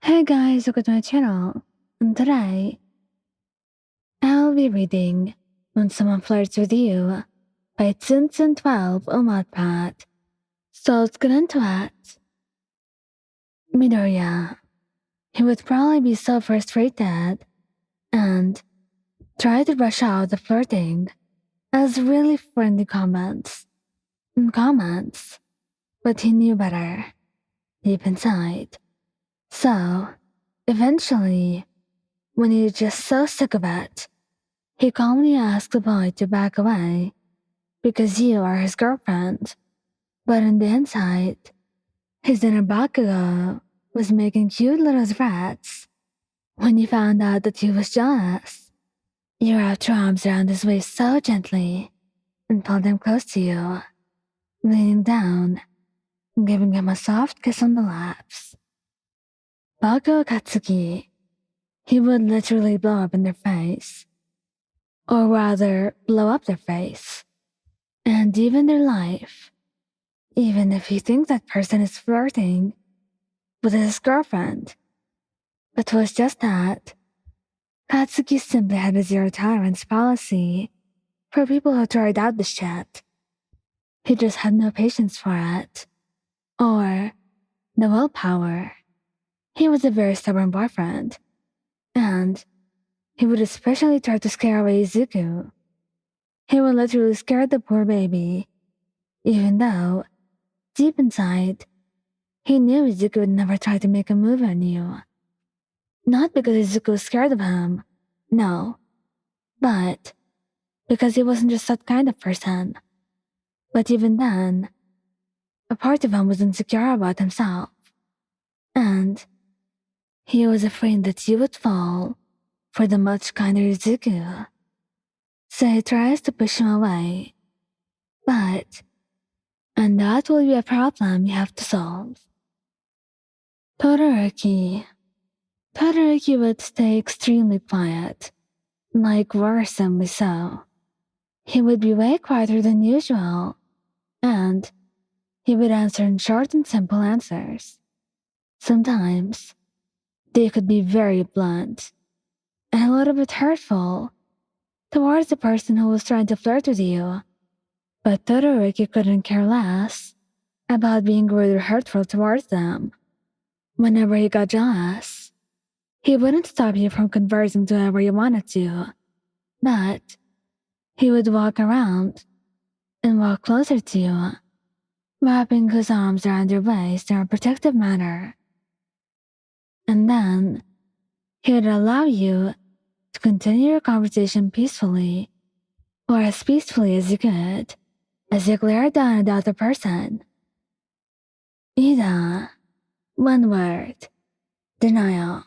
Hey guys, welcome to my channel, and today I'll be reading When Someone Flirts With You by Tsundsun 12 on Wattpad. So let's get into it. Midoriya. He would probably be so frustrated and try to brush out the flirting as really friendly comments, but he knew better, deep inside. So, eventually, when he was just so sick of it, he calmly asked the boy to back away because you are his girlfriend. But on the inside, his inner Bakugo was making cute little threats. When you found out that he was jealous, you wrapped your arms around his waist so gently and pulled him close to you, leaning down and giving him a soft kiss on the lips. Bakugo Katsuki, he would literally blow up in their face. Or rather, blow up their face. And even their life. Even if you think that person is flirting with his girlfriend. But it was just that. Katsuki simply had a zero tolerance policy for people who tried out the shit. He just had no patience for it. Or the willpower. He was a very stubborn boyfriend. And he would especially try to scare away Izuku. He would literally scare the poor baby, even though, deep inside, he knew Izuku would never try to make a move on you. Not because Izuku was scared of him, no, but because he wasn't just that kind of person. But even then, a part of him was insecure about himself, and he was afraid that you would fall for the much kinder Izuku. So he tries to push him away, and that will be a problem you have to solve. Todoroki would stay extremely quiet, like worrisomely so. He would be way quieter than usual, and he would answer in short and simple answers. Sometimes, they could be very blunt and a little bit hurtful towards the person who was trying to flirt with you. But Todoroki couldn't care less about being rude or hurtful towards them. Whenever he got jealous, he wouldn't stop you from conversing to whoever you wanted to, but he would walk around and walk closer to you, wrapping his arms around your waist in a protective manner. And then he would allow you to continue your conversation peacefully, or as peacefully as you could, as you glared down at the other person. Iida. One word. Denial.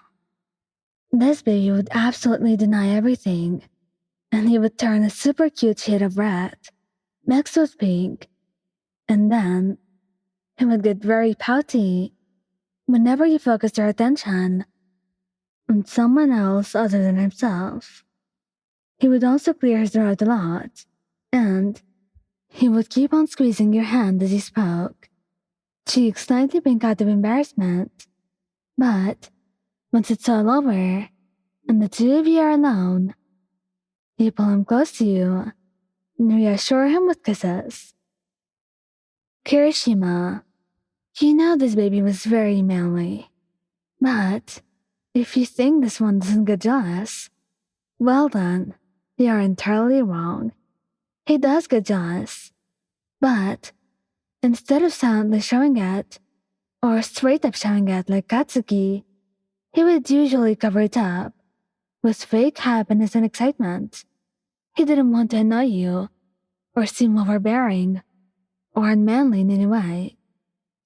This baby would absolutely deny everything, and he would turn a super cute shade of red, mixed with pink, and then he would get very pouty whenever you focused your attention on someone else other than himself. He would also clear his throat a lot, and he would keep on squeezing your hand as he spoke, cheeks slightly pink out of embarrassment. But once it's all over, and the two of you are alone, you pull him close to you and reassure him with kisses. Kirishima. You know this baby was very manly. But if you think this one doesn't get jealous, well then, you are entirely wrong. He does get jealous. But instead of silently showing it, or straight up showing it like Katsuki, he would usually cover it up with fake happiness and excitement. He didn't want to annoy you, or seem overbearing, or unmanly in any way.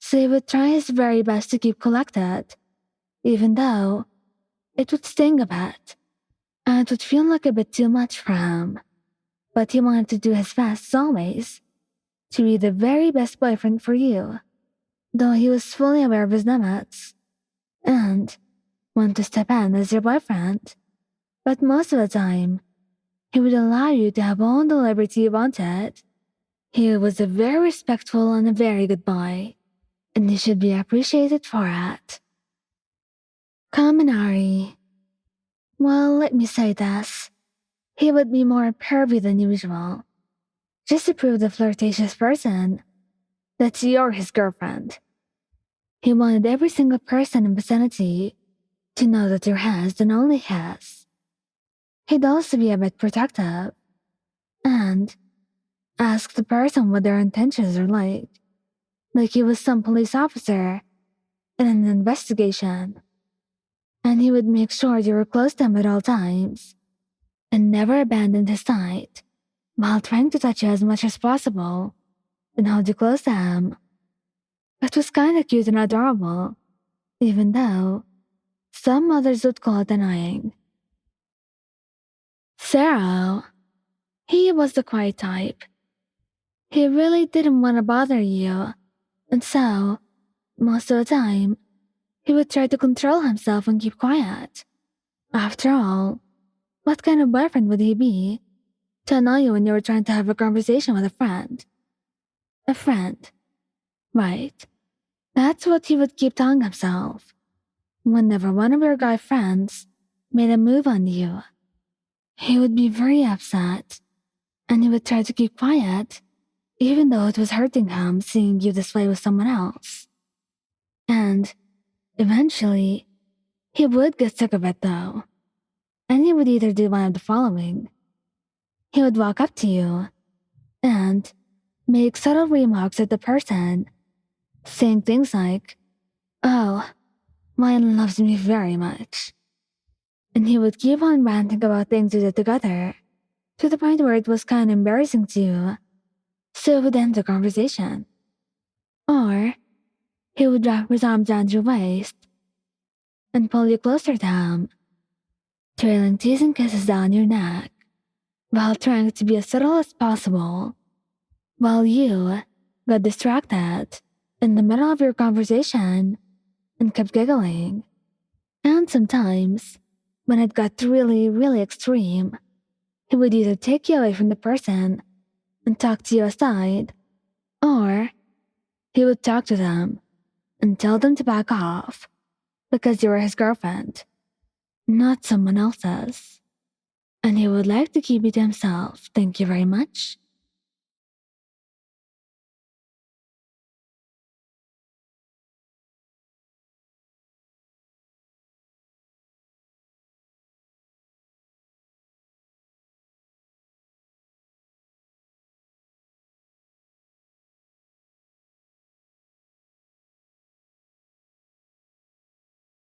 So he would try his very best to keep collected, even though it would sting a bit, and it would feel like a bit too much for him. But he wanted to do his best as always, to be the very best boyfriend for you, though he was fully aware of his limits, and wanted to step in as your boyfriend. But most of the time, he would allow you to have all the liberty you wanted. He was a very respectful and a very good boy, and you should be appreciated for it. Kaminari. Well, let me say this. He would be more pervy than usual, just to prove the flirtatious person that you're his girlfriend. He wanted every single person in the vicinity to know that you're his and only his. He'd also be a bit protective and ask the person what their intentions are like he was some police officer in an investigation. And he would make sure you were close to him at all times and never abandoned his side while trying to touch you as much as possible and hold you close to him. It was kinda cute and adorable, even though some others would call it annoying. Sero, he was the quiet type. He really didn't want to bother you, and so, most of the time, he would try to control himself and keep quiet. After all, what kind of boyfriend would he be to annoy you when you were trying to have a conversation with a friend? A friend, right? That's what he would keep telling himself. Whenever one of your guy friends made a move on you, he would be very upset, and he would try to keep quiet, even though it was hurting him seeing you this way with someone else. And eventually, he would get sick of it though, and he would either do one of the following. He would walk up to you and make subtle remarks at the person, saying things like, "Oh, mine loves me very much." And he would keep on ranting about things you did together, to the point where it was kind of embarrassing to you, so it would end the conversation. Or he would wrap his arms around your waist and pull you closer to him, trailing teasing kisses down your neck, while trying to be as subtle as possible, while you got distracted in the middle of your conversation and kept giggling. And sometimes, when it got really, really extreme, he would either take you away from the person and talk to you aside, or he would talk to them and tell them to back off because you were his girlfriend, not someone else's. And he would like to keep it to himself, thank you very much.